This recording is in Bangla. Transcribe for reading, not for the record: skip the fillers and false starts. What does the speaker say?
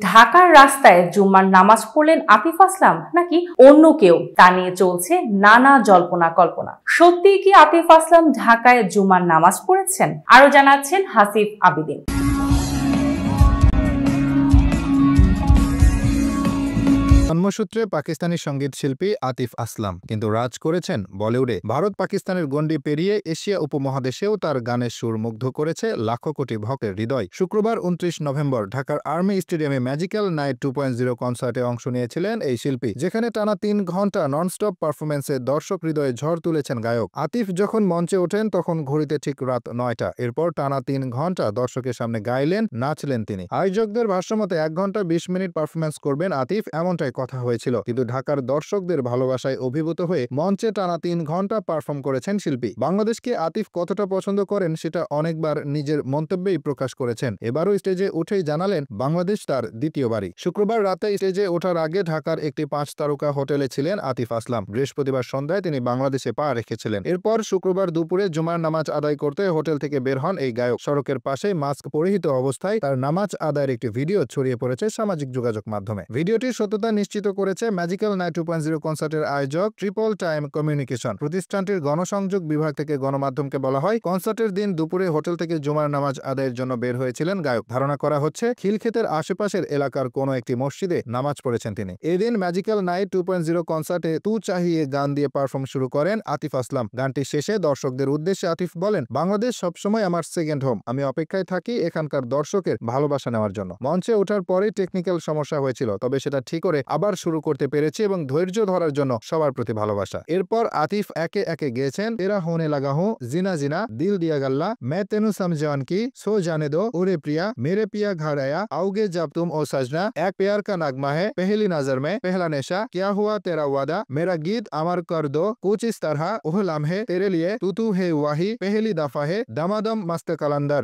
ঢাকার রাস্তায় জুম্মার নামাজ পড়লেন আতিফ আসলাম নাকি অন্য কেউ, তা নিয়ে চলছে নানা জল্পনা কল্পনা। সত্যিই কি আতিফ আসলাম ঢাকায় জুম্মার নামাজ পড়েছেন? আরো জানাচ্ছেন হাসিফ আবিদিন। জন্মসূত্রে পাকিস্তানি সঙ্গীত শিল্পী আতিফ আসলাম, কিন্তু রাজ করেছেন বলিউডে। ভারত পাকিস্তানের গণ্ডি পেরিয়ে এশিয়া উপমহাদেশেও তার গানের সুর মুগ্ধ করেছে লাখো কোটি ভক্তের হৃদয়। শুক্রবার 29 নভেম্বর ঢাকার আর্মি স্টেডিয়ামে ম্যাজিক্যাল নাইট 2.0 কনসার্টে অংশ নিয়েছিলেন এই শিল্পী, যেখানে টানা 3 ঘন্টা ননস্টপ পারফরমেন্সে দর্শক হৃদয়ে ঝড় তুলেছেন গায়ক। আতিফ যখন মঞ্চে ওঠেন তখন ঘড়িতে ঠিক রাত 9টা। এরপর টানা 3 ঘন্টা দর্শকের সামনে গাইলেন, নাচলেন তিনি। আয়োজকদের ভাষ্যমতে 1 ঘন্টা 20 মিনিট পারফরমেন্স করবেন আতিফ, এমনটাই কথা হয়েছিল, কিন্তু ঢাকার দর্শকদের ভালোবাসায় অভিভূত হয়ে মঞ্চে টানা 3 ঘন্টা পারফর্ম করেছেন শিল্পী। বাংলাদেশকে আতিফ কতটা পছন্দ করেন সেটা অনেকবার নিজের মন্তব্যেই প্রকাশ করেছেন। এবারও স্টেজে উঠেই জানালেন বাংলাদেশ তার দ্বিতীয় বাড়ি। শুক্রবার রাতে স্টেজে ওঠার আগে ঢাকার একটি 5 তারকা হোটেলে ছিলেন আতিফ আসলাম। বৃহস্পতিবার সন্ধ্যায় তিনি বাংলাদেশে পা রেখেছিলেন। এরপর শুক্রবার দুপুরে জুমার নামাজ আদায় করতে হোটেল থেকে বের হন এই গায়ক। সড়কের পাশে মাস্ক পরিহিত অবস্থায় তার নামাজ আদায়ের একটি ভিডিও ছড়িয়ে পড়েছে সামাজিক যোগাযোগ মাধ্যমে। ভিডিওটির সত্যতা নিশ্চিত করেছে ম্যাজিক্যাল নাইট 2.0 কনসার্টের আয়োজক ট্রিপল টাইম কমিউনিকেশন। প্রতিষ্ঠানটির গণসংযোগ বিভাগ থেকে গণমাধ্যমকে বলা হয়, কনসার্টের দিন দুপুরে হোটেল থেকে জুমার নামাজ আদায়ের জন্য বের হয়েছিলেন গায়ক। ধারণা করা হচ্ছে খিলক্ষেতের আশেপাশের এলাকার কোনো একটি মসজিদে নামাজ পড়েছেন তিনি। এদিন ম্যাজিক্যাল নাইট 2.0 কনসার্টে তু চাহিয়ে গান দিয়ে পারফর্ম শুরু করেন আতিফ আসলাম। গানটি শেষে দর্শকদের উদ্দেশ্যে আতিফ বলেন, বাংলাদেশ সবসময় আমার সেকেন্ড হোম। আমি অপেক্ষায় থাকি এখানকার দর্শকের ভালোবাসা নেওয়ার জন্য। মঞ্চে ওঠার পরে টেকনিক্যাল সমস্যা হয়েছিল, তবে সেটা ঠিক করে আবার শুরু করতে পেরেছি এবং ধৈর্য ধরার জন্য সবার প্রতি ভালোবাসা। এরপর আতিফ একে একে গেয়েছেন তেরা হোনে লাগা হুঁ, জিনা জিনা, দিল দিয়া গাল্লা, মে তেনু সমঝান কি, সো জানে দো, ওরে প্রিয়া, মেরে পিয়া ঘর আয়া, आओगे जब तुम ओ सजना, एक प्यार का नगमा है, पहली नजर में, पहला नेशा, क्या हुआ तेरा वादा, मेरा गीत अमर कर दो, कुछ इस तरह, ओह लम्हे तेरे लिए, तू है वाही, पहली दफा है, दमादम मस्त कलंदर।